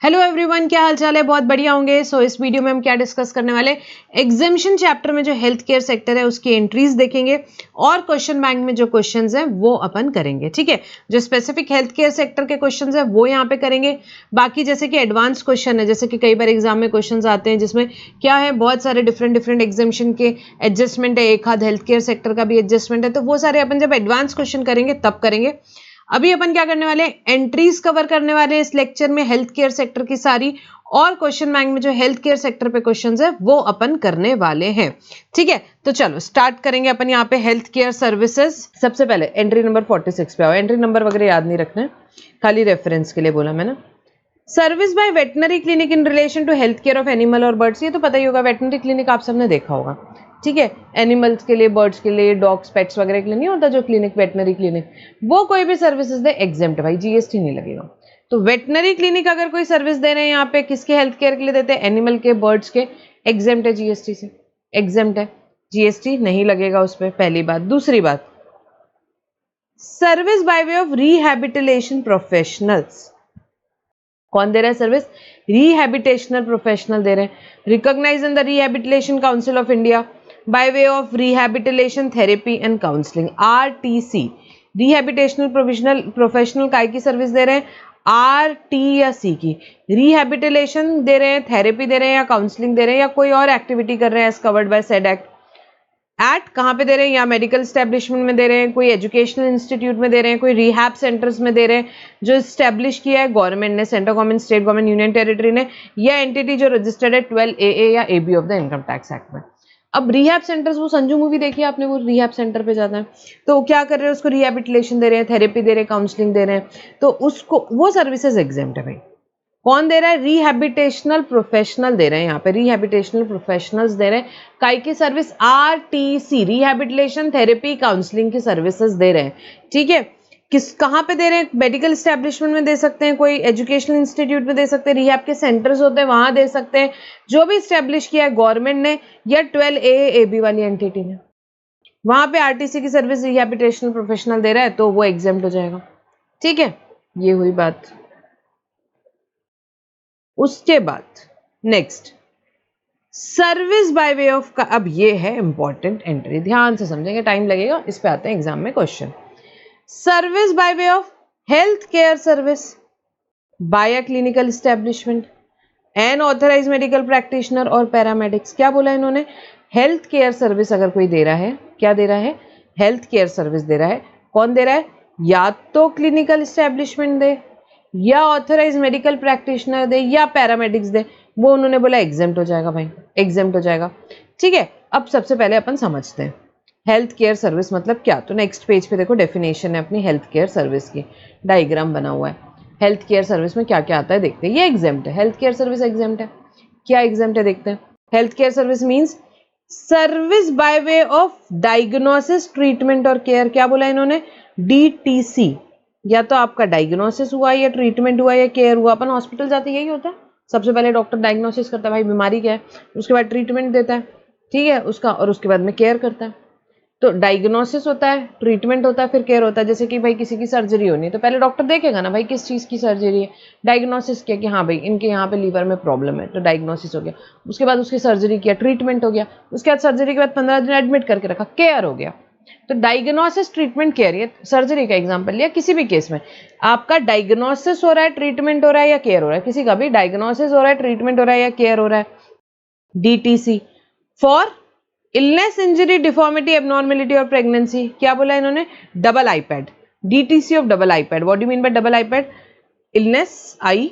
Hello everyone, क्या हाल चाल है? बहुत बढ़िया होंगे। इस वीडियो में हम क्या डिस्कस करने वाले, एग्जामिनेशन चैप्टर में जो हेल्थ केयर सेक्टर है उसकी एंट्रीज देखेंगे और क्वेश्चन बैंक में जो क्वेश्चंस हैं वो अपन करेंगे। ठीक है, जो स्पेसिफिक हेल्थ केयर सेक्टर के क्वेश्चंस हैं वो यहाँ पे करेंगे। बाकी जैसे कि एडवांस क्वेश्चन है, जैसे कि कई बार एग्जाम में क्वेश्चन आते हैं जिसमें क्या है, बहुत सारे डिफरेंट एग्जामिनेशन के एडजस्टमेंट है, एक आध हेल्थ केयर सेक्टर का भी एडजस्टमेंट है, तो वो सारे अपन जब एडवांस क्वेश्चन करेंगे तब करेंगे। अभी अपन क्या करने वाले हैं, एंट्रीज कवर करने वाले हैं इस लेक्चर में हेल्थ केयर सेक्टर की सारी, और क्वेश्चन बैंक में जो हेल्थ केयर सेक्टर पे क्वेश्चंस है वो अपन करने वाले हैं। ठीक है, तो चलो स्टार्ट करेंगे अपन यहाँ पे हेल्थ केयर सर्विसेज। सबसे पहले एंट्री नंबर 46 पे आओ। एंट्री नंबर वगैरह याद नहीं रखना है, खाली रेफरेंस के लिए बोला मैंने। Service by veterinary clinic in relation to health care of animal और बर्ड्स, ये तो पता ही होगा, वेटनरी क्लिनिक आप सबने देखा होगा। ठीक है, एनिमल्स के लिए, बर्ड्स के लिए, डॉग्स पेट्स वगैरह के लिए नहीं होता जो क्लिनिक, वेटनरी क्लिनिक, वो कोई भी सर्विसेज दे एग्जेम्प्ट है भाई, जीएसटी नहीं लगेगा। तो वेटनरी क्लिनिक अगर कोई सर्विस दे रहे हैं यहाँ पे, किसके हेल्थ केयर के लिए देते हैं? एनिमल के, बर्ड्स के, एग्जेम्प्ट है जीएसटी से, एग्जेम्प्ट है, जीएसटी नहीं लगेगा उस पर, पहली बात। दूसरी बात, service by way of rehabilitation professionals, कौन दे रहा है सर्विस? रिहैबिटेशनल प्रोफेशनल दे रहे हैं। Recognise in the rehabilitation council of India by way of rehabilitation therapy and counselling, RTC. Rehabilitational professional काय की सर्विस दे रहे हैं? आर टी या सी की। रिहैबिलिटेशन दे रहे हैं, थेरेपी दे रहे हैं, या काउंसलिंग दे रहे हैं, या कोई और एक्टिविटी कर रहे हैं as covered by said act. At कहाँ पे दे रहे हैं? या मेडिकल स्टैब्लिशमेंट में दे रहे हैं, कोई एजुकेशनल इंस्टीट्यूट में दे रहे हैं, कोई रिहैब सेंटर्स में दे रहे हैं जो स्टैब्लिश किया है गवर्नमेंट ने, central government, state government, union territory ने, या एंटिटी जो रजिस्टर्ड है 12AA या AB of the income tax act में। अब रिहैब सेंटर्स, वो संजू मूवी देखी आपने, वो रिहैब सेंटर पे जाता है तो क्या कर रहे हैं, उसको रिहैबिलिटेशन दे रहे हैं, थेरेपी दे रहे हैं, काउंसलिंग दे रहे हैं, तो उसको वो सर्विसेज एग्जेम्प्ट है भाई। कौन दे रहा है? रिहैबिलिटेशनल प्रोफेशनल दे रहे हैं यहाँ पे, रिहैबिलिटेशनल प्रोफेशनल्स दे रहे हैं। काय की service? RTC, rehabilitation therapy counselling की सर्विसेज दे रहे हैं। ठीक है, किस कहाँ पे दे रहे हैं? मेडिकल स्टैब्लिशमेंट में दे सकते हैं, कोई एजुकेशनल इंस्टीट्यूट में दे सकते हैं, रिहैब के सेंटर्स होते हैं वहां दे सकते हैं, जो भी स्टैब्लिश किया है गवर्नमेंट ने या 12AA वाली एंटिटी ने, वहां पे आरटीसी की सर्विस रिहैबिलिटेशनल प्रोफेशनल दे रहा है तो वो एग्जेम्प्ट हो जाएगा। ठीक है, ये हुई बात। उसके बाद next, service by way of का, अब ये है इंपॉर्टेंट एंट्री, ध्यान से समझेंगे, टाइम लगेगा, इस पे आते हैं एग्जाम में question. Service by way of health care service by a clinical establishment an authorised medical practitioner और पैरामेडिक्स। क्या बोला इन्होंने? हेल्थ केयर सर्विस अगर कोई दे रहा है, क्या दे रहा है? हेल्थ केयर सर्विस दे रहा है। कौन दे रहा है? या तो क्लिनिकल एस्टेब्लिशमेंट दे, या ऑथराइज मेडिकल प्रैक्टिशनर दे, या पैरामेडिक्स दे, वो उन्होंने बोला एग्जेम्प्ट हो जाएगा भाई, एग्जेम्प्ट हो जाएगा। ठीक है, अब सबसे पहले अपन समझते हैं हेल्थ केयर सर्विस मतलब क्या। तो नेक्स्ट पेज पे देखो, डेफिनेशन है अपनी हेल्थ केयर सर्विस की, डायग्राम बना हुआ है। हेल्थ केयर सर्विस में क्या क्या आता है देखते हैं। ये एग्जेम्प्ट है, हेल्थ केयर सर्विस एग्जेम्प्ट है। क्या एग्जेम्प्ट है देखते हैं। Health care service means service by way of diagnosis, treatment और केयर। क्या बोला इन्होंने? डीटीसी। या तो आपका डायग्नोसिस हुआ, या ट्रीटमेंट हुआ, या केयर हुआ। अपन हॉस्पिटल जाते यही होता है, सबसे पहले डॉक्टर डायग्नोसिस करता है भाई बीमारी क्या है, उसके बाद ट्रीटमेंट देता है, ठीक है उसका, और उसके बाद में केयर करता है। तो डायग्नोसिस होता है, ट्रीटमेंट होता है, फिर केयर होता है। जैसे कि भाई किसी की सर्जरी होनी है तो पहले डॉक्टर देखेगा ना भाई किस चीज़ की सर्जरी है, डायग्नोसिस किया कि हाँ भाई इनके यहाँ पे लीवर में प्रॉब्लम है, तो डायग्नोसिस हो गया। उसके बाद उसकी सर्जरी किया, ट्रीटमेंट हो गया। उसके बाद सर्जरी के बाद 15 दिन एडमिट करके रखा, केयर हो गया। तो डायग्नोसिस, ट्रीटमेंट, केयर, ये सर्जरी का एग्जांपल लिया। किसी भी केस में आपका डायग्नोसिस हो रहा है, ट्रीटमेंट हो रहा है, या केयर हो रहा है, किसी का भी डायग्नोसिस हो रहा है, ट्रीटमेंट हो रहा है, या केयर हो रहा है, DTC for illness, injury, deformity, abnormality और प्रेगनेंसी। क्या बोला इन्होंने? Double iPad, DTC of double iPad. What do mean by double iPad? Illness I,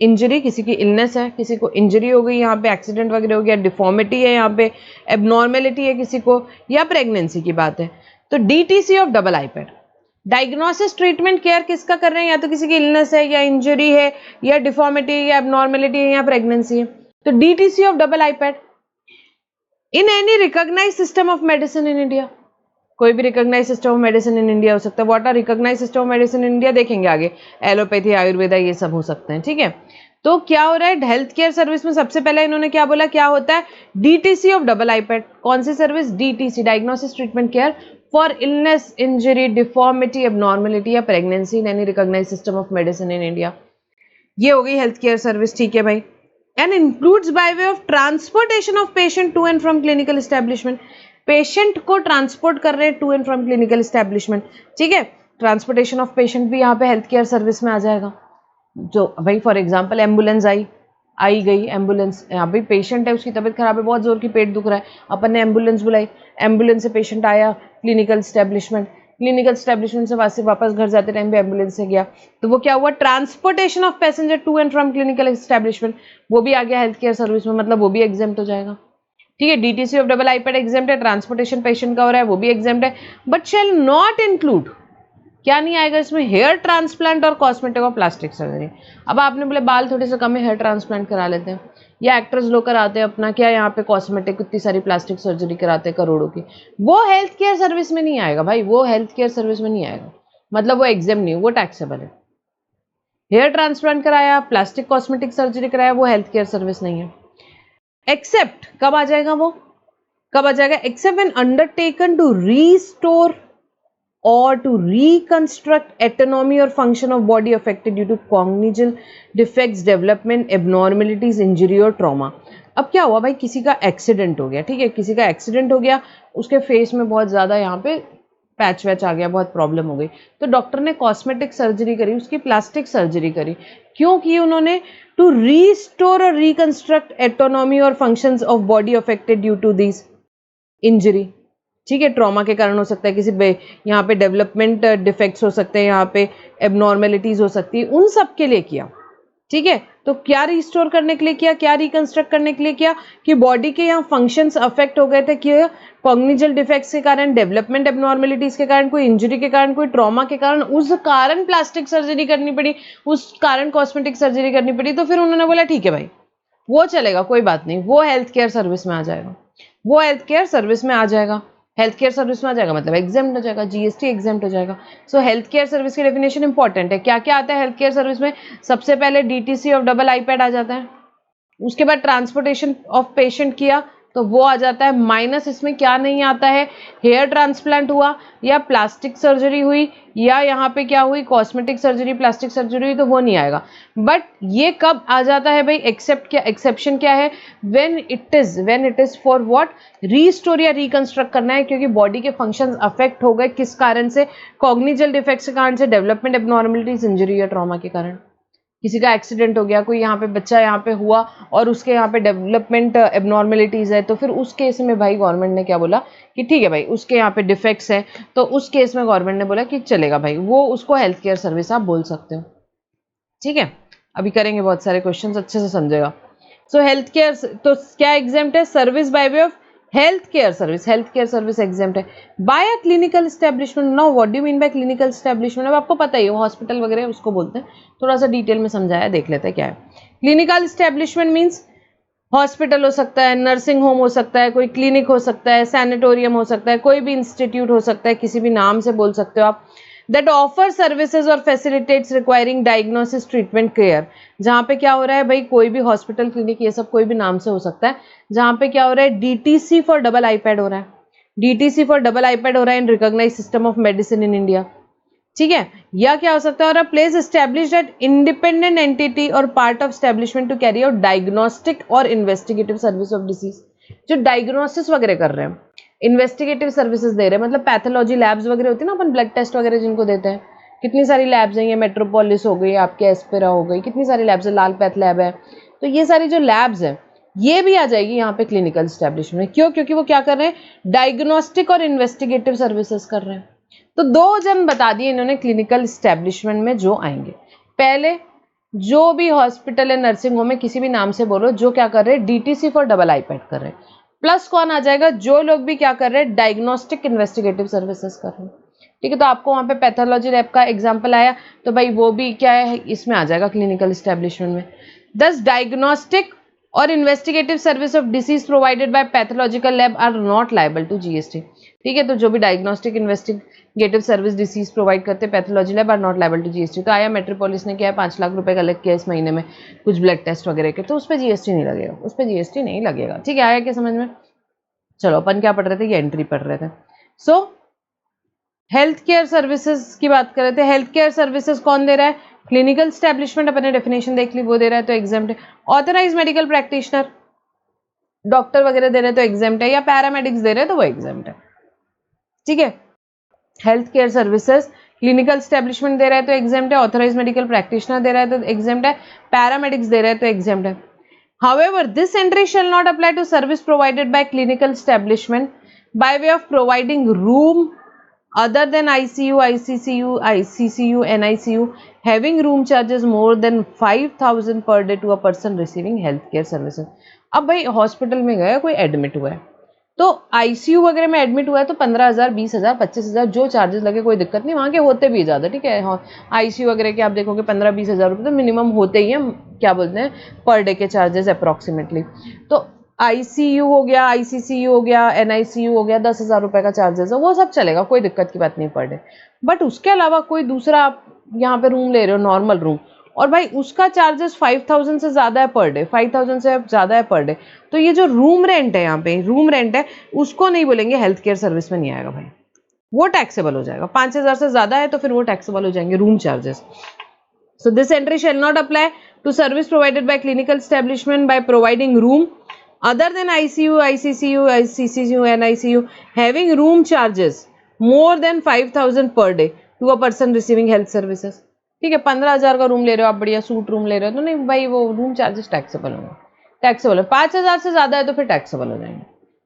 injury, किसी की इलनेस है, किसी को इंजरी हो गई, यहाँ पे एक्सीडेंट वगैरह हो गया, डिफॉर्मिटी है, यहाँ पे एबनॉर्मेलिटी है किसी को, या प्रेगनेंसी की बात है, तो DTC of double iPad. Diagnosis, treatment, care किसका कर रहे हैं? या तो किसी की इलनेस है, या इंजरी है, या डिफॉर्मिटी, या एबनॉर्मेलिटी है, या प्रेगनेंसी है, तो DTC of double iPad. In any recognise system of medicine in India, कोई भी recognise system of medicine in India हो सकता है। What are recognise system of medicine in India देखेंगे आगे, एलोपैथी, आयुर्वेदा, ये सब हो सकते हैं। ठीक है, तो क्या हो रहा है हेल्थ केयर सर्विस में? सबसे पहले इन्होंने क्या बोला, क्या होता है? DTC of double iPad. कौन सी service? DTC, diagnosis, treatment, care for illness, injury, deformity, abnormality या pregnancy in any recognise system of medicine in India. ये हो गई हेल्थ केयर सर्विस, ठीक है भाई। And includes by way of transportation of patient to and from clinical establishment, patient को transport कर रहे हैं to and from clinical establishment, ठीक है। ट्रांसपोर्टेशन ऑफ पेशेंट भी यहाँ पे हेल्थ केयर सर्विस में आ जाएगा। जो भाई फॉर एग्जांपल एम्बुलेंस आई गई, एम्बुलेंस, यहाँ पे पेशेंट है, उसकी तबीयत खराब है, बहुत जोर की पेट दुख रहा है, अपन ने एम्बुलेंस बुलाई, एम्बुलेंस से पेशेंट आया क्लिनिकल एस्टेब्लिशमेंट, क्लिनिकल एस्टेब्लिशमेंट से वापस घर जाते टाइम भी एम्बुलेंस से गया, तो वो क्या हुआ, transportation of passenger to and from clinical establishment, वो भी आ गया हेल्थ केयर सर्विस में, मतलब वो भी एग्जाम्प्ट हो जाएगा, ठीक है। DTC of double iPad exempt है, ट्रांसपोर्टेशन पेशेंट का हो रहा है वो भी एग्जाम्प्ट है, बट शेल नॉट इंक्लूड, क्या नहीं आएगा इसमें, हेयर ट्रांसप्लांट और कॉस्मेटिक और प्लास्टिक सर्जरी। अब आपने बोले बाल थोड़े से कम है, हेयर ट्रांसप्लांट करा लेते हैं, या एक्टर्स लोग कराते हैं अपना, क्या यहाँ पे कॉस्मेटिक इतनी सारी प्लास्टिक सर्जरी कराते हैं करोड़ों की, वो हेल्थ केयर सर्विस में नहीं आएगा भाई, वो हेल्थ केयर सर्विस में नहीं आएगा, मतलब वो एग्जाम नहीं, वो टैक्सेबल है। हेयर ट्रांसप्लांट कराया, प्लास्टिक कॉस्मेटिक सर्जरी कराया, वो हेल्थ केयर सर्विस नहीं है। एक्सेप्ट कब आ जाएगा, वो कब आ जाएगा, except when undertaken to restore or to reconstruct autonomy or function of body affected due to congenital defects, development, abnormalities, injury और trauma। अब क्या हुआ भाई, किसी का एक्सीडेंट हो गया, ठीक है, किसी का एक्सीडेंट हो गया, उसके फेस में बहुत ज़्यादा यहाँ पे पैच वैच आ गया, बहुत प्रॉब्लम हो गई, तो डॉक्टर ने कॉस्मेटिक सर्जरी करी, उसकी प्लास्टिक सर्जरी करी, क्यों की उन्होंने, टू रीस्टोर और रिकंस्ट्रक्ट एटोनॉमी और functions of body affected due to this injury, ठीक है, ट्रॉमा के कारण हो सकता है, किसी यहाँ पे डेवलपमेंट डिफेक्ट्स हो सकते हैं, यहाँ पे एबनॉर्मेलिटीज हो सकती है, उन सब के लिए किया, ठीक है। तो क्या रिस्टोर करने के लिए किया, क्या रिकंस्ट्रक्ट करने के लिए किया, कि बॉडी के यहाँ फंक्शंस अफेक्ट हो गए थे, कि कॉग्निजल डिफेक्ट्स के कारण, डेवलपमेंट एबनॉर्मेलिटीज के कारण, कोई इंजरी के कारण, कोई ट्रॉमा के कारण, उस कारण प्लास्टिक सर्जरी करनी पड़ी, उस कारण कॉस्मेटिक सर्जरी करनी पड़ी, तो फिर उन्होंने बोला ठीक है भाई वो चलेगा, कोई बात नहीं, वो हेल्थ केयर सर्विस में आ जाएगा, वो हेल्थ केयर सर्विस में आ जाएगा, हेल्थ केयर सर्विस में आ जाएगा, मतलब एग्जाम्प्ट हो जाएगा, जीएसटी एग्जाम्प्ट हो जाएगा। सो हेल्थ केयर सर्विस की डेफिनेशन इंपॉर्टेंट है, क्या क्या आता है हेल्थ केयर सर्विस में, सबसे पहले डीटीसी ऑफ डबल आईपैड आ जाता है, उसके बाद ट्रांसपोर्टेशन ऑफ पेशेंट किया तो वो आ जाता है, माइनस इसमें क्या नहीं आता है, हेयर ट्रांसप्लांट हुआ या प्लास्टिक सर्जरी हुई या यहाँ पे क्या हुई, कॉस्मेटिक सर्जरी प्लास्टिक सर्जरी हुई, तो वो नहीं आएगा। बट ये कब आ जाता है भाई, एक्सेप्ट क्या, एक्सेप्शन क्या है, when it is for what, restore या रिकंस्ट्रक्ट करना है, क्योंकि बॉडी के फंक्शंस अफेक्ट हो गए, किस कारण से, कॉग्निजल डिफेक्ट्स के कारण से, डेवलपमेंट एबनॉर्मलिटीज, इंजरी या ट्रॉमा के कारण, किसी का एक्सीडेंट हो गया, कोई यहाँ पे बच्चा यहाँ पे हुआ और उसके यहाँ पे डेवलपमेंट एबनॉर्मेलिटीज़ है, तो फिर उस केस में भाई गवर्नमेंट ने क्या बोला कि ठीक है भाई उसके यहाँ पे डिफेक्ट्स है, तो उस केस में गवर्नमेंट ने बोला कि चलेगा भाई, वो उसको हेल्थ केयर सर्विस आप बोल सकते हो, ठीक है। अभी करेंगे बहुत सारे क्वेश्चंस, अच्छे से समझेगा। सो हेल्थ केयर तो क्या एग्जाम्प्ट है, service by way of health care service exempt है by a clinical establishment. Now what do you mean by clinical establishment, अब आपको पता ही है हॉस्पिटल वगैरह उसको बोलते हैं, थोड़ा सा डिटेल में समझाया, देख लेते हैं क्या है। क्लिनिकल एस्टेब्लिशमेंट मीन्स हॉस्पिटल हो सकता है, नर्सिंग होम हो सकता है, कोई क्लिनिक हो सकता है, सैनिटोरियम हो सकता है, कोई भी इंस्टीट्यूट हो सकता है, किसी भी नाम से बोल सकते हो आप, दैट ऑफर सर्विसेज और facilitates requiring diagnosis treatment care. जहाँ पे क्या हो रहा है भाई, कोई भी हॉस्पिटल क्लिनिक ये सब कोई भी नाम से हो सकता है, जहाँ पे क्या हो रहा है, डीटीसी फॉर डबल आईपैड हो रहा है, डीटीसी फॉर डबल आईपैड हो रहा है in recognised system of medicine in India, ठीक है। या क्या हो सकता है, or a place established at independent entity or part of establishment to carry out diagnostic और इन्वेस्टिगेटिव सर्विस ऑफ डिसीज, जो डायग्नोसिस वगैरह कर रहे हैं, इन्वेस्टिगेटिव सर्विसेज दे रहे हैं, मतलब पैथोलॉजी लैब्स वगैरह होती है ना, अपन ब्लड टेस्ट वगैरह जिनको देते हैं, कितनी सारी लैब्स हैं, ये मेट्रोपोलिस हो गई, आपके एस्पेरा हो गई, कितनी सारी लैब्स है, लाल पैथ लैब है, तो ये सारी जो लैब्स हैं ये भी आ जाएगी यहाँ पे क्लिनिकल एस्टैब्लिशमेंट में। क्यों, क्योंकि वो क्या कर रहे हैं, डायग्नोस्टिक और इन्वेस्टिगेटिव सर्विसेज कर रहे हैं। तो दो जन बता दिए इन्होंने क्लिनिकल एस्टैब्लिशमेंट में जो आएंगे, पहले जो भी हॉस्पिटल है, नर्सिंग होम है, किसी भी नाम से बोलो, जो क्या कर रहे हैं, डीटीसी फॉर डबल आईपैड कर रहे हैं, प्लस कौन आ जाएगा, जो लोग भी क्या कर रहे हैं, डायग्नोस्टिक इन्वेस्टिगेटिव सर्विसेज कर रहे हैं, ठीक है। तो आपको वहाँ पे पैथोलॉजी लैब का एग्जाम्पल आया, तो भाई वो भी क्या है, इसमें आ जाएगा क्लिनिकल एस्टैब्लिशमेंट में। दस डायग्नोस्टिक और investigative service of disease provided by pathological lab are not liable to GST, ठीक है। तो जो भी diagnostic investigative service disease provide करते हैं pathology lab are not liable to GST. तो आया मेट्रोपोलिस ने क्या है, 5 लाख रुपए कलेक्ट किया इस महीने में कुछ ब्लड टेस्ट वगैरह के, तो उस पर जीएसटी नहीं लगेगा, उस पर जीएसटी नहीं लगेगा, ठीक है। आया क्या समझ में। चलो अपन क्या पढ़ रहे थे, ये एंट्री पढ़ रहे थे। सो हेल्थ केयर सर्विसेज की बात कर रहे थे, हेल्थ केयर सर्विसेज कौन दे रहा है, क्लिनिकल स्टैब्लिशमेंट अपने डेफिनेशन देख ली, वो दे रहा है तो एग्जाम्प्ट है। ऑथराइज मेडिकल प्रैक्टिशनर, डॉक्टर वगैरह दे रहे हैं तो एग्जाम्प्ट है, या पैरामेडिक्स दे रहे हैं तो वो एग्जाम्प्ट है, ठीक है। Health care services, clinical establishment दे रहा है तो एग्जाम्प्ट है, ऑथराइज मेडिकल प्रैक्टिशनर दे रहा है तो एग्जाम्प्ट है, पैरामेडिक्स दे रहा है तो एग्जाम्प्ट है। However, this entry shall not apply to service provided by clinical establishment by way of providing room other than ICU, ICCU, ICCU, NICU having room charges more than 5,000 per day to a person receiving healthcare services. अब भाई hospital में गया, कोई admit हुआ है, तो ICU वगैरह में एडमिट हुआ है तो 15,000, 20,000, 25,000 जो चार्जेस लगे कोई दिक्कत नहीं, वहाँ के होते भी ज़्यादा, ठीक है। हाँ, आईसीयू वगैरह के आप देखोगे 15-20,000 रुपये तो मिनिमम होते ही हैं, क्या बोलते हैं, पर डे के चार्जेस अप्रॉक्सीमेटली। तो आईसीयू हो गया, आईसीसीयू हो गया, एनआईसीयू हो गया, 10,000 रुपये का चार्जेस है, वो सब चलेगा, कोई दिक्कत की बात नहीं पर डे। बट उसके अलावा कोई दूसरा आप यहाँ पे रूम ले रहे हो, नॉर्मल रूम, और भाई उसका चार्जेस 5,000 से ज़्यादा है पर डे, 5,000 से ज़्यादा है पर डे, तो ये जो रूम रेंट है, यहाँ पे रूम रेंट है, उसको नहीं बोलेंगे हेल्थ केयर सर्विस में नहीं आएगा भाई, वो टैक्सेबल हो जाएगा। 5,000 से ज़्यादा है तो फिर वो टैक्सेबल हो जाएंगे room charges. So this entry shall not apply to service provided by clinical establishment by providing room other than ICU, ICCU, ICCU, NICU having room charges more than 5,000 per day to a person receiving health services। ठीक है, 15,000 का room ले रहे हो आप, बढ़िया suit room ले रहे हो तो नहीं भाई, वो रूम चार्जेस टैक्सेबल होंगे, टैक्सेबल है। 5,000 से ज़्यादा है तो फिर टैक्सेबल हो जाएंगे।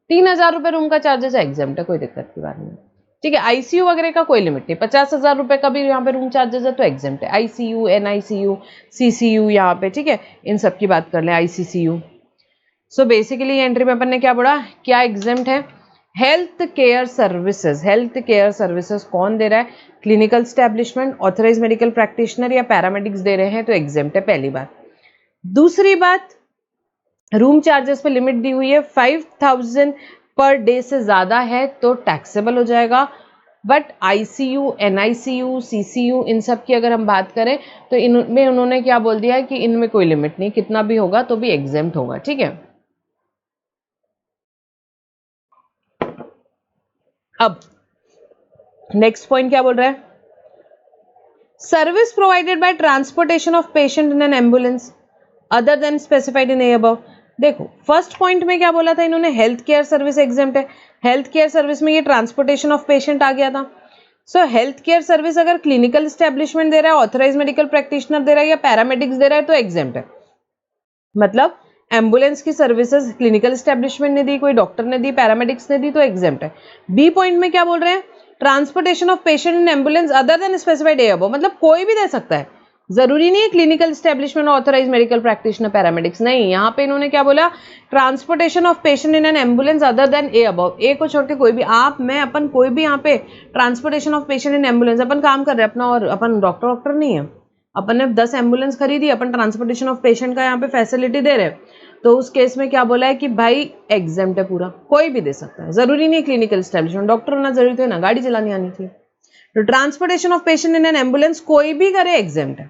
3,000 रुपये रूम का चार्जेस है, एग्जाम्प्ट है, कोई दिक्कत की बात नहीं, ठीक है। आईसीयू वगैरह का कोई लिमिट नहीं, 50,000 रुपये का भी यहाँ पे रूम चार्जेस है तो एग्जाम्प्ट है। आईसीयू, NICU, CCU यहाँ पे, ठीक है, इन सब की बात कर लें, ICCU। सो बेसिकली एंट्री में अपन ने क्या पढ़ा, क्या एग्जाम्प्ट है, health care services. Health care services कौन दे रहा है, clinical establishment, authorise medical practitioner या पैरामेडिक्स दे रहे हैं तो एग्जाम्प्ट है, पहली बात। दूसरी बात, रूम चार्जेस पे लिमिट दी हुई है, 5,000 पर डे से ज़्यादा है तो टैक्सेबल हो जाएगा। बट ICU, NICU, CCU इन सब की अगर हम बात करें तो इनमें उन्होंने क्या बोल दिया है कि इनमें कोई लिमिट नहीं, कितना भी होगा तो भी एग्जाम्प्ट होगा, ठीक है। अब नेक्स्ट पॉइंट क्या बोल रहा है, service provided bye transportation of patient in an ambulance other than specified in A above. देखो फर्स्ट पॉइंट में क्या बोला था इन्होंने, हेल्थ केयर सर्विस एग्जाम्प्ट है, हेल्थ केयर सर्विस में ये ट्रांसपोर्टेशन ऑफ पेशेंट आ गया था। सो हेल्थ केयर सर्विस अगर क्लिनिकल स्टैब्लिशमेंट दे रहा है, ऑथराइज मेडिकल प्रैक्टिशनर दे रहा है या पैरामेडिक्स दे रहा है तो एग्जाम्प्ट है। मतलब एम्बुलेंस की सर्विसेज क्लिनिकल स्टैब्लिशमेंट ने दी, कोई डॉक्टर ने दी, पैरामेडिक्स ने दी तो एग्जाम्प्ट है। बी पॉइंट में क्या बोल रहे हैं, transportation of patient in ambulance other than specified A above, मतलब कोई भी दे सकता है, जरूरी नहीं है clinical establishment, authorise medical practitioner, paramedics, नहीं। यहाँ पे इन्होंने क्या बोला, transportation of patient in an ambulance other than A above, A को छोड़ के कोई भी, आप, मैं, अपन, कोई भी यहाँ पे transportation of patient in ambulance, अपन काम कर रहे हैं अपना, और अपन डॉक्टर नहीं है, अपन ने 10 एम्बुलेंस खरीदी, अपन ट्रांसपोर्टेशन ऑफ पेशेंट का यहाँ पे फैसिलिटी दे रहे हैं, तो उस केस में क्या बोला है कि भाई एग्जाम्प्ट है पूरा, कोई भी दे सकता है, जरूरी नहीं क्लिनिकल एस्टैब्लिशमेंट, डॉक्टर होना जरूरी है ना, गाड़ी चलानी आनी चाहिए। तो transportation of patient in an ambulance कोई भी करे एग्जाम्प्ट है,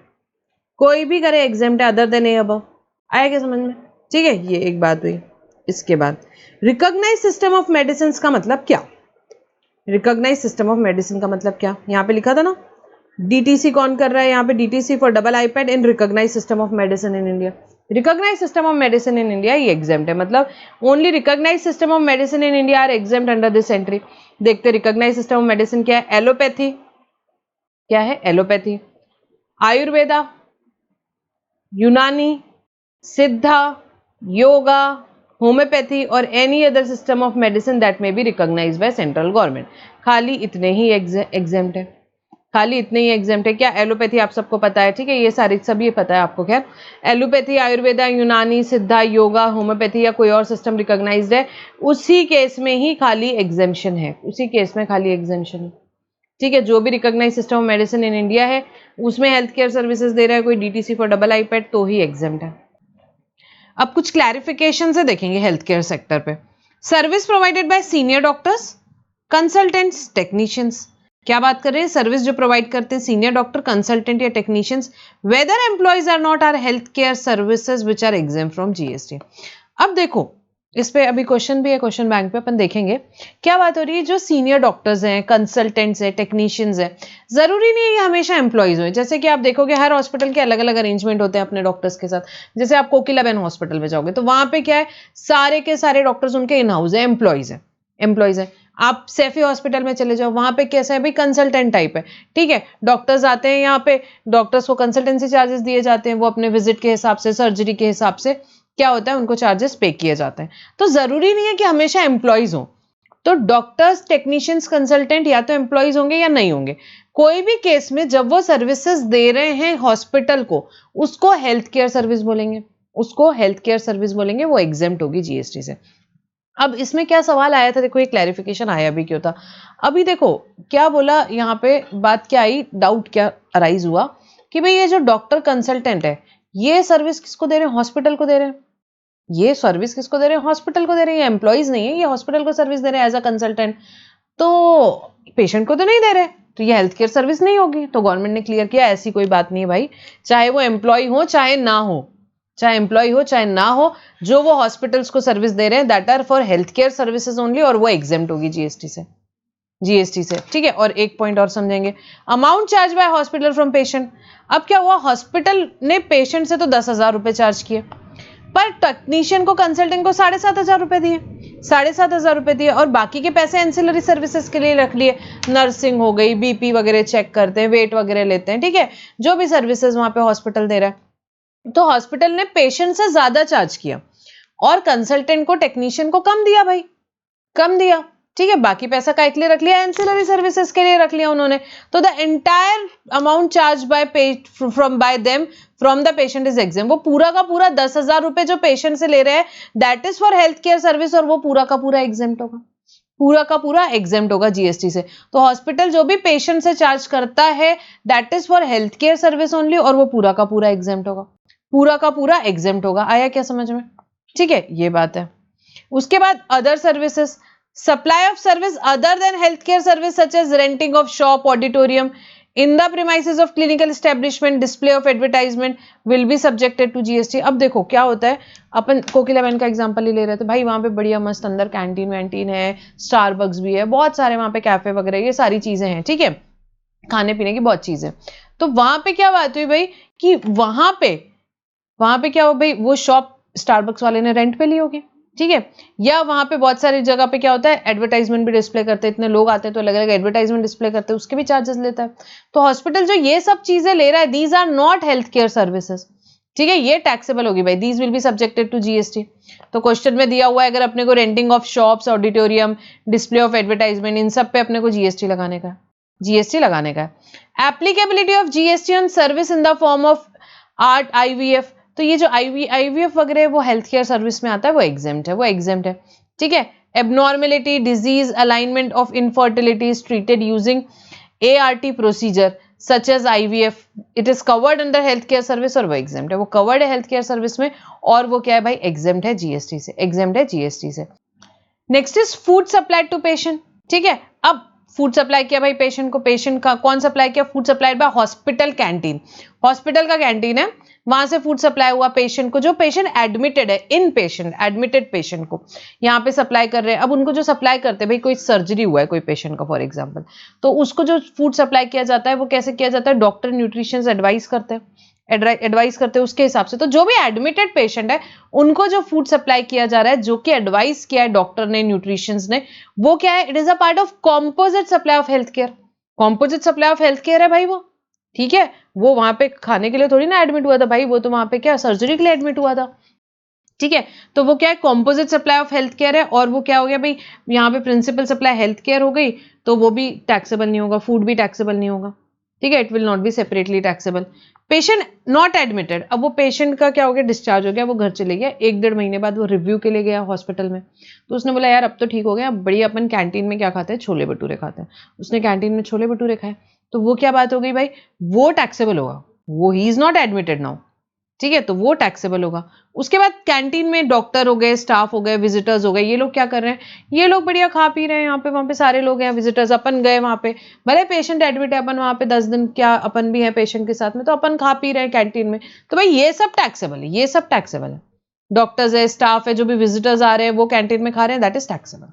कोई भी करे एग्जाम्प्ट है अदर देन ए अबव। आया क्या समझ में, ठीक है, ये एक बात हुई। इसके बाद रिकॉग्नाइज सिस्टम ऑफ मेडिसिन का मतलब क्या, रिकॉग्नाइज सिस्टम ऑफ मेडिसिन का मतलब क्या, यहाँ पे लिखा था ना, DTC कौन कर रहा है, यहाँ पे DTC for double iPad in recognise system of medicine in India. Recognise system of medicine in India ये एग्जाम्प्ट है, मतलब only recognise system of medicine in India are exempt under this entry. देखते रिकॉग्नाइज सिस्टम ऑफ मेडिसिन क्या है, allopathy, क्या है, allopathy, Ayurveda, Unani, Siddha, yoga, homeopathy और any other system of medicine that may be recognised by central government. खाली इतने ही exempt है, खाली इतने ही एग्जाम्प्ट है। क्या, एलोपैथी आप सबको पता है, ठीक है, ये सारी सभी पता है आपको। खैर, allopathy, Ayurveda, Unani, Siddha, yoga, homeopathy या कोई और सिस्टम रिकॉग्नाइज्ड है, उसी केस में ही खाली एग्जाम्पशन है, उसी केस में खाली एग्जाम्पशन है, ठीक है। जो भी recognise system of medicine in India है उसमें हेल्थ केयर सर्विसेज दे रहा है कोई DTC फॉर डबल आईपैड तो ही एग्जाम्प्ट है। अब कुछ क्लैरिफिकेशन से देखेंगे हेल्थ केयर सेक्टर पे। Service provided bye senior doctors, consultants, technicians. क्या बात कर रहे हैं, सर्विस जो प्रोवाइड करते हैं सीनियर डॉक्टर, कंसल्टेंट या technicians, whether employees are not are health care services which are exempt from GST। अब देखो इस पे अभी क्वेश्चन भी है, क्वेश्चन बैंक पे अपन देखेंगे। क्या बात हो रही है, जो सीनियर डॉक्टर्स हैं, कंसल्टेंट्स हैं, टेक्नीशियंस हैं, जरूरी नहीं है ये हमेशा एम्प्लॉइज हो। जैसे कि आप देखोगे हर हॉस्पिटल के अलग अलग अरेंजमेंट होते हैं अपने डॉक्टर्स के साथ। जैसे आप कोकिलाबेन हॉस्पिटल में जाओगे तो वहां पे क्या है, सारे के सारे डॉक्टर्स उनके इन हाउस है, एम्प्लॉइज है। आप सैफी हॉस्पिटल में चले जाओ, वहां पे कैसा है भाई, कंसल्टेंट टाइप है। ठीक है, डॉक्टर्स आते हैं यहाँ पे, डॉक्टर्स को कंसल्टेंसी चार्जेस दिए जाते हैं, वो अपने विजिट के हिसाब से, सर्जरी के हिसाब से क्या होता है, उनको चार्जेस पे किए जाते हैं। तो जरूरी नहीं है कि हमेशा एम्प्लॉइज हो। तो डॉक्टर्स, टेक्नीशियंस, कंसल्टेंट या तो एम्प्लॉइज होंगे या नहीं होंगे। कोई भी केस में जब वो सर्विसेज दे रहे हैं हॉस्पिटल को, उसको हेल्थ केयर सर्विस बोलेंगे, उसको हेल्थ केयर सर्विस बोलेंगे, वो एग्जेम्प्ट होगी जीएसटी से। अब इसमें क्या सवाल आया था, देखो, एक क्लैरिफिकेशन आया भी क्यों था। अभी देखो क्या बोला यहाँ पे, बात क्या आई, डाउट क्या अराइज हुआ कि भाई ये जो डॉक्टर कंसल्टेंट है, ये सर्विस किसको दे रहे हैं, हॉस्पिटल को दे रहे हैं। ये सर्विस किसको दे रहे हैं, हॉस्पिटल को दे रहे हैं। ये एम्प्लॉइज नहीं है, ये हॉस्पिटल को सर्विस दे रहे हैं एज अ कंसल्टेंट। तो पेशेंट को तो नहीं दे रहे, तो ये हेल्थ केयर सर्विस नहीं होगी। तो गवर्नमेंट ने क्लियर किया ऐसी कोई बात नहीं है भाई, चाहे वो एम्प्लॉय हो चाहे ना हो, चाहे एम्प्लॉय हो चाहे ना हो, जो वो हॉस्पिटल्स को सर्विस दे रहे हैं that are for health care services only, और वो एग्जेम्प्ट होगी जीएसटी से। ठीक है, और एक पॉइंट और समझेंगे, amount charge by hospital from patient. अब क्या हुआ, हॉस्पिटल ने पेशेंट से तो 10,000 रुपए चार्ज किए, पर टेक्नीशियन को, कंसल्टेंट को 7,500 रुपए दिए, 7,500 रुपए दिए, और बाकी के पैसे एंसिलरी सर्विसेज के लिए रख लिए। नर्सिंग हो गई, बीपी वगैरह चेक करते हैं, वेट वगैरह लेते हैं, ठीक है, जो भी सर्विसेज वहां पे हॉस्पिटल दे रहा है। तो हॉस्पिटल ने पेशेंट से ज्यादा चार्ज किया और कंसल्टेंट को, टेक्नीशियन को कम दिया भाई, कम दिया। ठीक है, बाकी पैसा काय के लिए रख लिया, एंसिलरी सर्विसेज के लिए रख लिया उन्होंने। तो the entire amount charge by them from the patient is exempt. वो पूरा का पूरा 10,000 रुपए जो पेशेंट से ले रहे हैं that is for health care service, और वो पूरा का पूरा एग्जेम्प्ट होगा, पूरा का पूरा एग्जेम्प्ट होगा जीएसटी से। तो हॉस्पिटल जो भी पेशेंट से चार्ज करता है that is for health care service only, और वो पूरा का पूरा एग्जेम्प्ट होगा, पूरा का पूरा एग्जेम्प्ट होगा। आया क्या समझ में? ठीक है, ये बात है। उसके बाद other services, supply of service other than health care service such as renting of shop, auditorium in the premises of clinical establishment, display of advertisement will be subjected to GST. अब देखो क्या होता है, अपन कोकिलाबेन का एग्जांपल ही ले रहे थे भाई, वहां पे बढ़िया मस्त अंदर कैंटीन वैंटीन है, स्टारबक्स भी है, बहुत सारे वहां पे कैफे वगैरह, ये सारी चीजें हैं, ठीक है, खाने पीने की बहुत चीजें। तो वहां पे क्या बात हुई भाई कि वहां पे क्या हो भाई, वो शॉप स्टारबक्स वाले ने रेंट पे ली होगी, ठीक है, या वहां पे बहुत सारी जगह पे क्या होता है, एडवर्टाइजमेंट भी डिस्प्ले करते हैं, इतने लोग आते हैं तो अलग अलग एडवर्टाइजमेंट डिस्प्ले करते हैं, उसके भी चार्जेस लेता है। तो हॉस्पिटल जो ये सब चीजें ले रहा है, these are not health care services, ठीक है, ये टैक्सेबल होगी भाई, these will be subjected to GST. तो क्वेश्चन में दिया हुआ है अगर अपने को renting of shops, auditorium, display of advertisement, इन सब पे अपने को जीएसटी लगाने का, जीएसटी लगाने का है। Applicability of GST on service in the form of art, IVF. तो ये जो आईवीएफ वगैरह वो हेल्थ केयर सर्विस में आता है, वो एग्जेम्प्ट है, वो एग्जेम्प्ट है, ठीक है। Abnormality, disease, alignment of infertility is treated using ART procedure such as IVF, it is covered under health care service, और वो एग्जेम्प्ट है, वो कवर्ड है हेल्थ केयर सर्विस में, और वो क्या है भाई, एग्जेम्प्ट है जीएसटी से, एग्जेम्प्ट है जीएसटी से। Next is food supplied to patient, ठीक है। अब फूड सप्लाई किया भाई पेशेंट को, पेशेंट का कौन सप्लाई किया, food supplied by hospital canteen, hospital का कैंटीन है, वहां से फूड सप्लाई हुआ पेशेंट को, जो पेशेंट एडमिटेड है, इन पेशेंट, एडमिटेड पेशेंट को यहाँ पे सप्लाई कर रहे हैं। अब उनको जो सप्लाई करते हैं भाई, कोई सर्जरी हुआ है कोई पेशेंट का फॉर एग्जाम्पल, तो उसको जो फूड सप्लाई किया जाता है वो कैसे किया जाता है, डॉक्टर न्यूट्रिशियंस एडवाइस करते हैं, एडवाइस करते हैं उसके हिसाब से। तो जो भी एडमिटेड पेशेंट है उनको जो फूड सप्लाई किया जा रहा है, जो कि एडवाइस किया है डॉक्टर ने, न्यूट्रिशियंस ने, वो क्या है, it is a part of composite supply of health care, composite supply of health care है भाई वो, ठीक है। वो वहां पे खाने के लिए थोड़ी ना एडमिट हुआ था भाई, वो तो वहां पे क्या सर्जरी के लिए एडमिट हुआ था, ठीक है। तो वो क्या है, composite supply of health care है, और वो क्या हो गया भाई, यहाँ पे प्रिंसिपल सप्लाई हेल्थ केयर हो गई, तो वो भी टैक्सेबल नहीं होगा, फूड भी टैक्सेबल नहीं होगा, ठीक है, it will not be separately taxable. Patient not admitted, अब वो पेशेंट का क्या हो गया, डिस्चार्ज हो गया, वो घर चले गया, 1-1.5 महीने बाद वो रिव्यू के लिए गया हॉस्पिटल में, तो उसने बोला यार अब तो ठीक हो गया, अब बढ़िया अपन कैंटीन में क्या खाते हैं, छोले भटूरे खाते हैं। उसने कैंटीन में छोले भटूरे खाए, तो वो क्या बात हो गई भाई, वो टैक्सेबल होगा, वो he is not admitted now, ठीक है, तो वो टैक्सेबल होगा। उसके बाद कैंटीन में डॉक्टर हो गए, स्टाफ हो गए, विजिटर्स हो गए, ये लोग क्या कर रहे हैं, ये लोग बढ़िया खा पी रहे हैं, यहाँ पे वहां पे सारे लोग हैं, विजिटर्स, अपन गए वहां पे, भले पेशेंट एडमिट है, अपन वहां पे 10 दिन क्या अपन भी है पेशेंट के साथ में, तो अपन खा पी रहे हैं कैंटीन में, तो भाई ये सब टैक्सेबल है, ये सब टैक्सेबल है, डॉक्टर्स है, स्टाफ है, जो भी विजिटर्स आ रहे हैं वो कैंटीन में खा रहे हैं, दैट इज टैक्सेबल।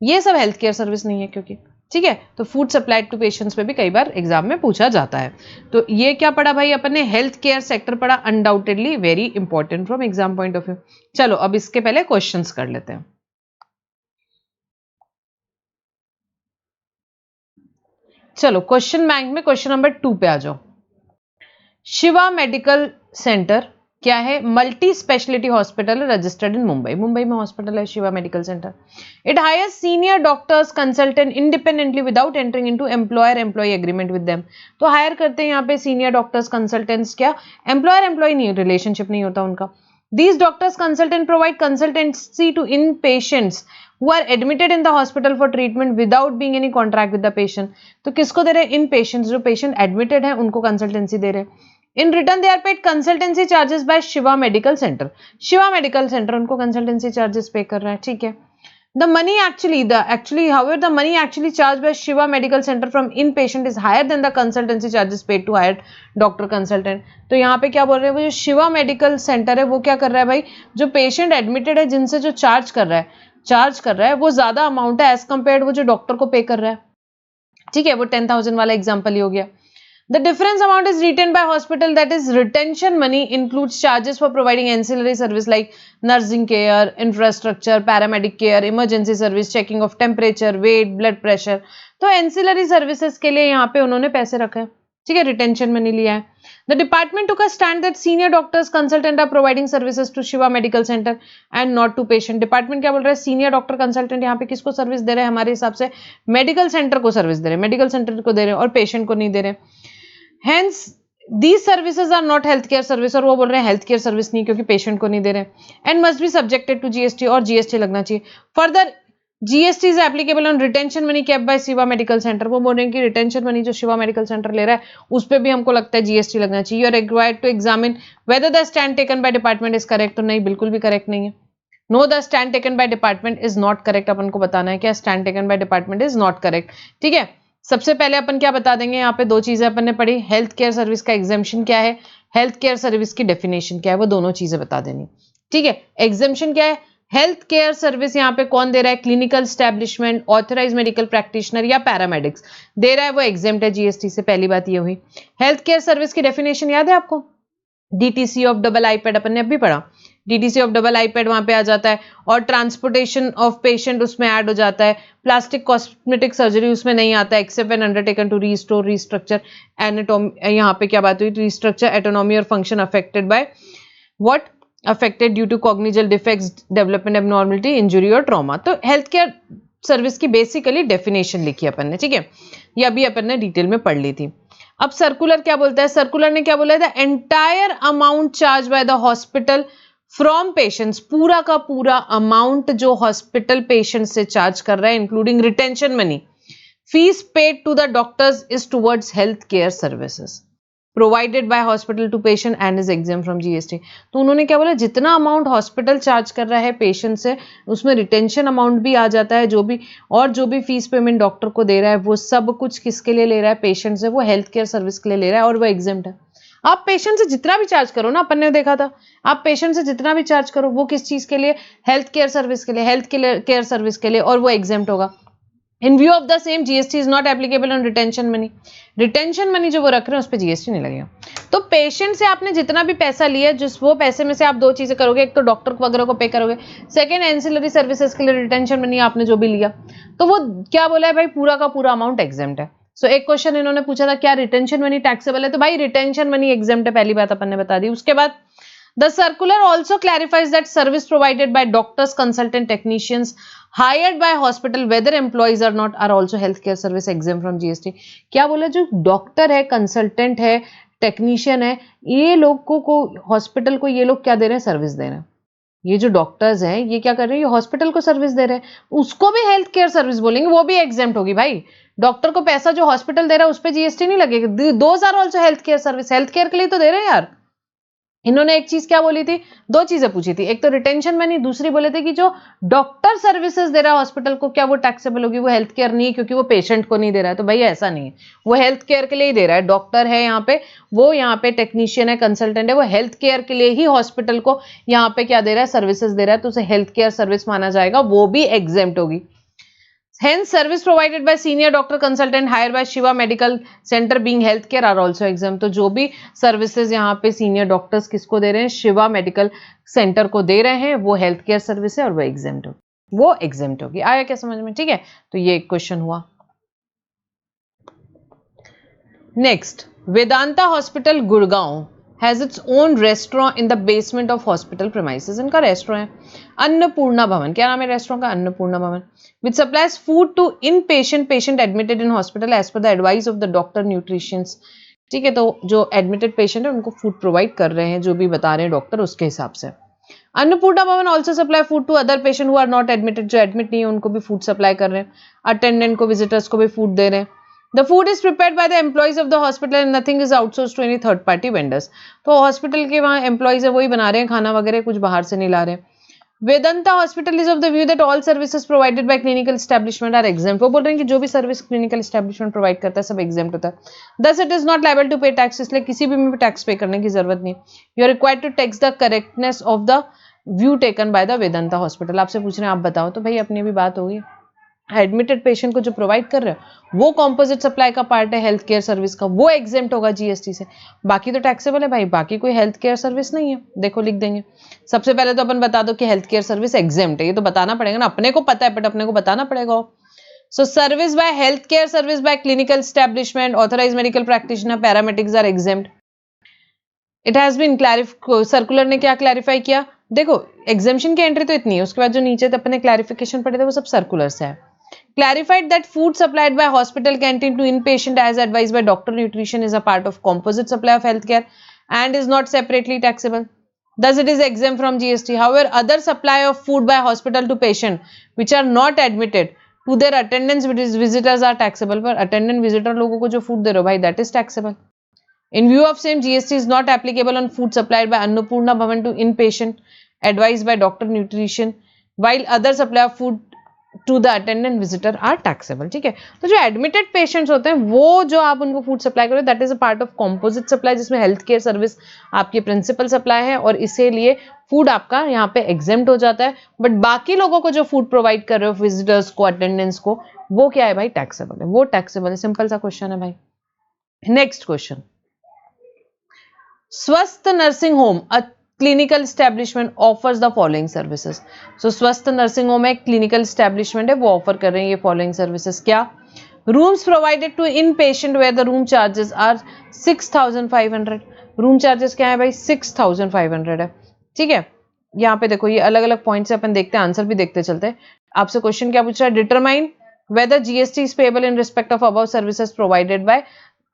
ये सब हेल्थ केयर सर्विस नहीं है क्योंकि, ठीक है। तो फूड सप्लाइड टू पेशेंट्स पे भी कई बार एग्जाम में पूछा जाता है। तो ये क्या पढ़ा भाई अपन ने, हेल्थ केयर सेक्टर पढ़ा, undoubtedly very important from exam point of view. चलो अब इसके पहले क्वेश्चंस कर लेते हैं। चलो क्वेश्चन बैंक में क्वेश्चन नंबर 2 पे आ जाओ। शिवा मेडिकल सेंटर क्या है, multi speciality hospital registered in Mumbai, Mumbai में हॉस्पिटल है Shiva medical centre. It hires senior doctors consultant independently without entering into employer employ agreement with them. तो हायर करते हैं यहाँ पे सीनियर डॉक्टर्स कंसल्टेंट्स, क्या एम्प्लॉयर एम्प्लॉय नहीं, रिलेशनशिप नहीं होता उनका। These doctors consultant provide consultancy to inpatients who are admitted in the hospital for treatment without being any contract with the patient। तो किसको दे रहे हैं, इन पेशेंट्स, जो पेशेंट एडमिटेड है उनको कंसल्टेंसी दे रहे हैं। In return they are paid consultancy charges by Shiva medical centre, Shiva medical centre उनको कंसल्टेंसी चार्जेस पे कर रहा है, ठीक है। The money however, the money actually charged by Shiva Medical Center from inpatient is higher than the consultancy charges paid to hired doctor consultant। तो यहाँ पे क्या बोल रहे हैं, वो जो शिवा मेडिकल सेंटर है वो क्या कर रहा है भाई, जो पेशेंट एडमिटेड है जिनसे जो चार्ज कर रहा है वो ज्यादा अमाउंट है एज कम्पेयर वो जो डॉक्टर को पे कर रहा है, ठीक है। वो 10,000 वाला एग्जाम्पल ही हो गया। The difference amount is retained by hospital, that is retention money includes charges for providing ancillary service like nursing care, infrastructure, paramedic care, emergency service, checking of temperature, weight, blood pressure। तो ancillary services के लिए यहाँ पे उन्होंने पैसे रखे, ठीक है, retention money लिया है। The department took a stand that senior doctors consultant are providing services to Shiva Medical Center and not to patient। Department क्या बोल रहा है, सीनियर डॉक्टर कंसल्टेंट यहाँ पे किसको सर्विस दे रहे हैं, हमारे हिसाब से मेडिकल सेंटर को सर्विस दे रहे हैं, मेडिकल सेंटर को दे रहे हैं और पेशेंट को नहीं दे रहे। Hence these services are not healthcare service, और वो बोल रहे हैं हेल्थ केयर सर्विस नहीं क्योंकि पेशेंट को नहीं दे रहे। And must be subjected to GST, और जीएसटी लगना चाहिए। Further GST is applicable on retention money kept by Shiva medical centre. वो बोल रहे हैं कि रिटेंशन मनी जो शिवा मेडिकल सेंटर ले रहा है उस पर भी हमको लगता है जीएसटी लगना चाहिए। You are required to examine whether the stand taken by department is correct. तो नहीं, बिल्कुल भी करेक्ट नहीं है। No, the stand taken by department is not correct. अपन को बताना है क्या, stand taken by department is not correct, ठीक है। सबसे पहले अपन क्या बता देंगे, यहाँ पे दो चीजें अपन ने पढ़ी, हेल्थ केयर सर्विस का एग्जाम्पशन क्या है, हेल्थ केयर सर्विस की डेफिनेशन क्या है, वो दोनों चीजें बता देनी, ठीक है। एग्जाम्पशन क्या है, हेल्थ केयर सर्विस यहाँ पे कौन दे रहा है, clinical establishment, authorise medical practitioner या पैरामेडिक्स दे रहा है, वो एग्जेम्प्ट है जीएसटी से। पहली बात ये हुई। हेल्थ केयर सर्विस की डेफिनेशन याद है आपको, डीटीसी ऑफ डबल आईपैड अपन ने अभी पढ़ा, डीटीसी ऑफ डबल आईपैड वहां पे आ जाता है, और ट्रांसपोर्टेशन ऑफ पेशेंट उसमें ऐड हो जाता है। प्लास्टिक कॉस्मेटिक सर्जरी उसमें नहीं आता है, except when undertaken to restore restructure anatomy. यहाँ पे क्या बात हुई, रिस्ट्रक्चर एटोनॉमी और function affected by what, affected due to congenital defects, development abnormality, injury और ट्रॉमा। तो हेल्थ केयर सर्विस की बेसिकली डेफिनेशन लिखी अपन ने, ठीक है, ये अभी अपन ने डिटेल में पढ़ ली थी। अब सर्कुलर क्या बोलता है, सर्कुलर ने क्या बोला है, the entire amount charge by the hospital from patients, पूरा का पूरा अमाउंट जो हॉस्पिटल पेशेंट से चार्ज कर रहा है including retention money, fees paid to the doctors is towards health care services provided by hospital to patient and is exempt from GST. तो उन्होंने क्या बोला, जितना अमाउंट हॉस्पिटल चार्ज कर रहा है पेशेंट से उसमें रिटेंशन अमाउंट भी आ जाता है, जो भी और जो भी फीस पेमेंट डॉक्टर को दे रहा है वो सब कुछ किसके लिए ले रहा है, पेशेंट से, वो हेल्थ केयर सर्विस के लिए ले रहा है और वो एग्जाम्प्ट है। आप पेशेंट से जितना भी चार्ज करो ना, अपन ने देखा था, आप पेशेंट से जितना भी चार्ज करो वो किस चीज के लिए, हेल्थ केयर सर्विस के लिए, हेल्थ केयर सर्विस के लिए, और वो एग्जाम्प्ट होगा। इन view of the same GST is not applicable on retention money, retention money जो वो रख रहे हैं उस पर जीएसटी नहीं लगेगा। तो पेशेंट से आपने जितना भी पैसा लिया, जिस वो पैसे में से आप दो चीजें करोगे, एक तो डॉक्टर वगैरह को पे करोगे, सेकंड एंसिलरी सर्विसेज के लिए रिटेंशन मनी आपने जो भी लिया, तो वो क्या बोला है भाई, पूरा का पूरा अमाउंट एग्जाम्प्ट है। सो एक क्वेश्चन इन्होंने पूछा था, क्या रिटेंशन मनी टैक्सेबल है, तो भाई रिटेंशन मनी एग्जाम्प्ट है, पहली बात अपन ने बता दी। उसके बाद The circular also clarifies that service provided by doctors, consultant, technicians hired by hospital, whether employees or not, are also healthcare service exempt from GST। क्या बोला, जो डॉक्टर है, कंसल्टेंट है, टेक्नीशियन है, ये लोग को हॉस्पिटल को ये लोग क्या दे रहे हैं, सर्विस दे रहे हैं। ये जो डॉक्टर्स हैं ये क्या कर रहे हैं, ये हॉस्पिटल को सर्विस दे रहे हैं, उसको भी हेल्थ केयर सर्विस बोलेंगे, वो भी एग्जाम्प्ट होगी भाई। डॉक्टर को पैसा जो हॉस्पिटल दे रहा है उस पर जीएसटी नहीं लगेगा। Those are also health care service, health care के लिए तो दे रहे हैं यार। इन्होंने एक चीज क्या बोली थी, दो चीजें पूछी थी, एक तो रिटेंशन मनी, दूसरी बोले थे कि जो डॉक्टर सर्विसेज दे रहा है हॉस्पिटल को क्या वो टैक्सेबल होगी, वो हेल्थ केयर नहीं है क्योंकि वो पेशेंट को नहीं दे रहा है। तो भैया ऐसा नहीं है, वो हेल्थ केयर के लिए ही दे रहा है। डॉक्टर है यहाँ पे, वो यहाँ पे टेक्नीशियन है, कंसल्टेंट है, वो हेल्थ केयर के लिए ही हॉस्पिटल को यहाँ पे क्या दे रहा है, सर्विसेज दे रहा है, तो उसे हेल्थ केयर सर्विस माना जाएगा, वो भी एग्जेम्प्ट होगी। Hence, service provided by senior doctor consultant hired by Shiva Medical Center being healthcare are also exempt. तो जो भी सर्विसेज यहाँ पे सीनियर डॉक्टर्स किसको दे रहे हैं, शिवा मेडिकल सेंटर को दे रहे हैं, वो हेल्थ केयर सर्विस है और वो एग्जेम्प्ट होगी, वो एग्जेम्प्ट होगी। आया क्या समझ में? ठीक है, तो ये एक क्वेश्चन हुआ। Next, Vedanta hospital Gurgaon has its own restaurant in the basement of hospital premises. इनका रेस्टोरेंट है अन्नपूर्णा भवन। क्या नाम है रेस्टोरेंट का? Annapurna Bhavan. Which supplies food to in patient admitted in hospital as per the advice of the doctor nutritionists. ठीक है, तो जो एडमिटेड पेशेंट है उनको फूड प्रोवाइड कर रहे हैं, जो भी बता रहे हैं डॉक्टर उसके हिसाब से। Annapurna Bhavan also supply food to other patient who are not admitted. जो एडमिट नहीं है उनको भी फूड सप्लाई कर रहे हैं, अटेंडेंट को, विजिटर्स को भी फूड दे रहे हैं। The food is prepared by the employees of the hospital and nothing is outsourced to any third party vendors. तो हॉस्पिटल के वहाँ एम्प्लॉइज है, वही बना रहे हैं खाना वगैरह, कुछ बाहर से नहीं ला रहे हैं। Vedanta hospital is of the view that all services provided by clinical establishment are exempt. वो बोल रहे हैं कि जो भी सर्विस क्लिनिकल एस्टैब्लिशमेंट प्रोवाइड करता है सब एग्जेम्प्ट होता है। Thus it is not liable to pay tax, इसलिए किसी भी में टैक्स पे करने की जरूरत नहीं। You are required to tax the correctness of the view taken by the Vedanta hospital. आपसे पूछ रहे हैं, आप बताओ। तो भाई अपनी भी बात होगी, एडमिटेड पेशेंट को जो प्रोवाइड कर रहे हैं वो कॉम्पोजिट सप्लाई का पार्ट है हेल्थ केयर सर्विस का, वो एग्जेम्प्ट होगा जीएसटी से। बाकी तो टैक्सेबल है भाई, बाकी कोई हेल्थ केयर सर्विस नहीं है। देखो लिख देंगे, सबसे पहले तो अपन बता दो कि हेल्थ केयर सर्विस एग्जेम्प्ट है, ये तो बताना पड़ेगा ना, अपने को पता है बट अपने को बताना पड़ेगा। So service by health care service by clinical establishment authorise medical practitioner paramedics are exempt. It has been circular ने क्या क्लैरिफाई किया, देखो एग्जेम्पशन की एंट्री तो इतनी है, उसके बाद जो नीचे अपने क्लैरिफिकेशन पढ़े थे वो सब सर्कुलर से है। Clarified that food supplied by hospital canteen to inpatient as advised by doctor nutrition is a part of composite supply of healthcare and is not separately taxable. Thus, it is exempt from GST. However, other supply of food by hospital to patient which are not admitted to their attendance visitors are taxable. पर attendant visitor लोगों को जो food दे रहे हो भाई, that is taxable. In view of same, GST is not applicable on food supplied by Annapurna Bhavan to inpatient advised by doctor nutrition, while other supply of food to the attendant visitor are taxable. ठीक है, तो जो admitted patients होते हैं वो जो आप उनको फूड सप्लाई करो that is a part of composite supply, जिसमें हेल्थ केयर सर्विस आपकी प्रिंसिपल सप्लाई है और इसीलिए फूड आपका यहाँ पे एग्जेम्प्ट हो जाता है। बट बाकी लोगों को जो फूड प्रोवाइड कर रहे हो, विजिटर्स को, अटेंडेंट्स को, वो क्या है भाई, टैक्सेबल है, वो टैक्सेबल है। सिंपल सा क्वेश्चन है भाई। Next question, Swasth nursing home clinical establishment offers the following services. So Swasth nursing home एक क्लिनिकल एस्टैब्लिशमेंट है, वो ऑफर कर रहे हैं ये फॉलोइंग सर्विसेज। क्या? Rooms provided to in patient where the room charges are 6500। Room charges क्या है भाई, 6500 है। ठीक है, यहाँ पे देखो ये अलग अलग पॉइंट से अपन देखते हैं, आंसर भी देखते चलते हैं। आपसे क्वेश्चन क्या पूछ रहा है, determine whether GST is payable in respect of above services provided bye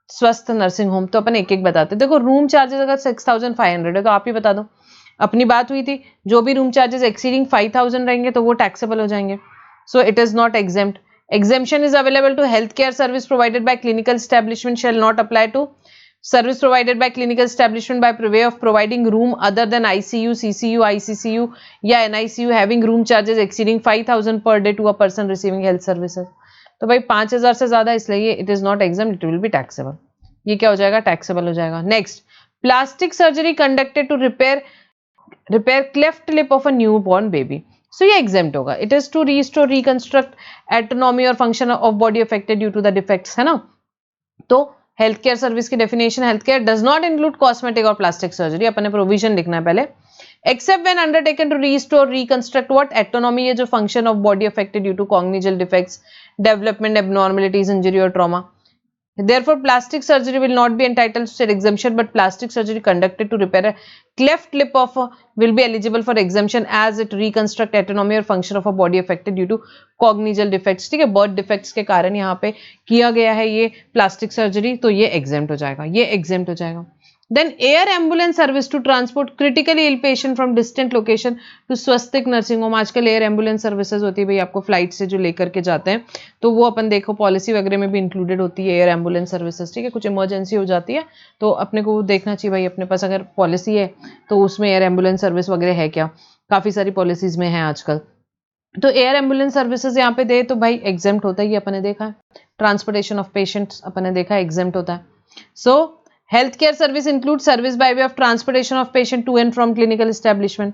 स्वस्थ नर्सिंग होम। तो अपन एक एक बताते हैं। देखो रूम चार्जेस अगर 6500 है तो आप ही बता दो, अपनी बात हुई थी जो भी रूम चार्जेस एक्सीडिंग 5000 रहेंगे तो वो टैक्सेबल हो जाएंगे। सो it is not exempt. Exemption is available to healthcare service provided by clinical establishment shall not apply to service provided by clinical establishment by way of providing room other than ICU, CCU, ICCU या NICU having room charges exceeding 5000 per day to a person receiving health services। तो भाई 5000 से ज्यादा, इसलिए it is not exempt, it will be taxable. ये क्या हो जाएगा, टैक्सेबल हो जाएगा। Next, plastic surgery conducted to repair cleft lip of a new born baby. So ये एग्जेम्प्ट होगा। It is to restore reconstruct anatomy और function of body affected due to the defects, है ना। तो हेल्थ केयर सर्विस की definition, health care does not include cosmetic और plastic surgery. अपने provision लिखना है पहले। Except when undertaken to restore reconstruct what anatomy, ये जो function of body affected due to congenital defects, development abnormalities, injury और trauma. Therefore, plastic surgery will not be entitled to state exemption, but plastic surgery conducted to repair a cleft lip of will be eligible for exemption as it reconstruct anatomy और function of a body affected due to congenital defects। ठीक है, birth defects के कारण यहाँ पे किया गया है ये प्लास्टिक सर्जरी, तो ये exempt हो जाएगा, ये exempt हो जाएगा। Then air ambulance service to transport critically ill patient from distant location to Swastik nursing home. आजकल एयर एम्बुलेंस सर्विसेज होती है भाई, आपको फ्लाइट से जो लेकर के जाते हैं, तो वो अपन देखो पॉलिसी वगैरह में भी इंक्लूडेड होती है एयर एम्बुलेंस सर्विसेज, ठीक है। कुछ इमरजेंसी हो जाती है तो अपने को देखना चाहिए भाई, अपने पास अगर पॉलिसी है तो उसमें एयर एम्बुलेंस सर्विस वगैरह है क्या, काफ़ी सारी पॉलिसीज में है आजकल। तो एयर एम्बुलेंस सर्विसेज यहाँ पे दे तो भाई एग्जेम्प्ट होता है, ये अपन ने देखा है। ट्रांसपोर्टेशन ऑफ पेशेंट्स अपन ने देखा है, एग्जेम्प्ट होता है। So health care service include service by way of transportation of patient to and from clinical establishment.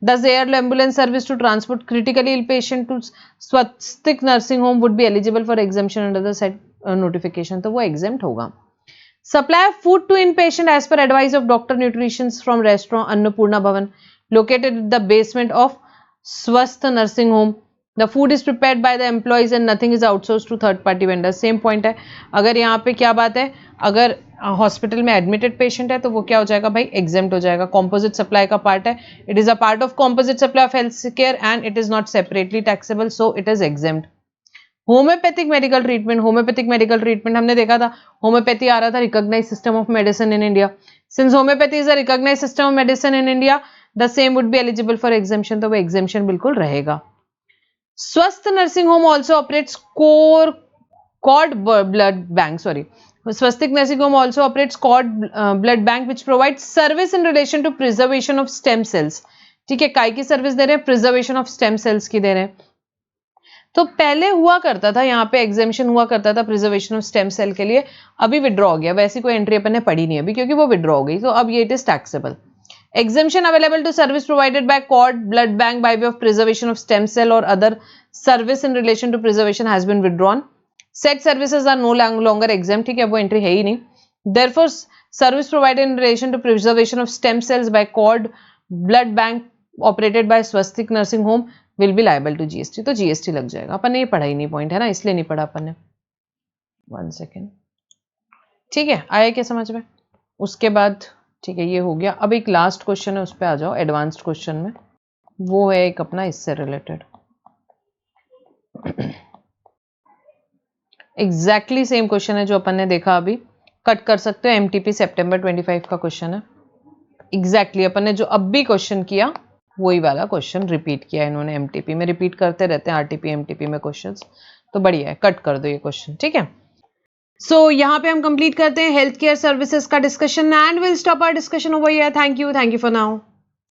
This air ambulance service to transport critically ill patient to Swastik nursing home would be eligible for exemption under the said notification, तो वो exempt होगा। Supply of food to inpatient as per advice of doctor nutritionists from restaurant Annapurna Bhavan located in the basement of Swasth Nursing Home. The food is prepared by the employees and nothing is outsourced to third party vendors. Same point है। अगर यहाँ पे क्या बात है, अगर hospital में admitted patient है तो वो क्या हो जाएगा भाई, एग्जेम्प्ट हो जाएगा। कॉम्पोजिट सप्लाई का पार्ट है, it is a part of composite supply of health care and it is not separately taxable, so it is exempt. Homeopathic medical treatment, homeopathic medical treatment हमने देखा था, होम्योपैथी आ रहा था recognise system of medicine in India. Since homeopathy is a recognise system of medicine in India, the same would be eligible for exemption, तो वो exemption बिल्कुल रहेगा। स्वस्थ nursing home also operates cord blood bank, sorry, Swastik nursing home also operates cord blood bank which provide service in relation to preservation of stem cells. ठीक है, काय की service दे रहे हैं, प्रिजर्वेशन ऑफ स्टेम सेल्स की दे रहे हैं। तो पहले हुआ करता था, यहाँ पे एग्जामिशन हुआ करता था प्रिजर्वेशन ऑफ स्टेम सेल के लिए, अभी विड्रॉ हो गया, वैसी कोई एंट्री अपन ने पढ़ी नहीं अभी क्योंकि वो विड्रॉ हो गई, तो अब ये it is taxable. Exemption available to service provided by cord blood bank by way of preservation of stem cell or other service in relation to preservation has been withdrawn. Said services are no longer exempt, ठीक है, वो entry है ही नहीं। Therefore, service provided in relation to preservation of stem cells by cord blood bank operated by Swastik nursing home will be liable to GST, तो GST लग जाएगा। अपन ने ये पढ़ा ही नहीं, पॉइंट है ना, इसलिए नहीं पढ़ा अपन ने। 1 सेकेंड, ठीक है, आया क्या समझ में? उसके बाद ठीक है, ये हो गया। अब एक लास्ट क्वेश्चन है, उस पर आ जाओ एडवांस्ड क्वेश्चन में, वो है एक अपना इससे रिलेटेड, एग्जैक्टली सेम क्वेश्चन है जो अपन ने देखा अभी, कट कर सकते हो, एमटीपी सितंबर 25 का क्वेश्चन है। एग्जैक्टली अपन ने जो अब भी क्वेश्चन किया वही वाला क्वेश्चन रिपीट किया इन्होंने, एमटीपी में रिपीट करते रहते हैं आरटीपी एमटीपी में क्वेश्चंस, तो बढ़िया है, कट कर दो ये क्वेश्चन, ठीक है। सो यहाँ पे हम कंप्लीट करते हैं हेल्थ केयर सर्विसेज का discussion and will stop our discussion over here. Thank you for now.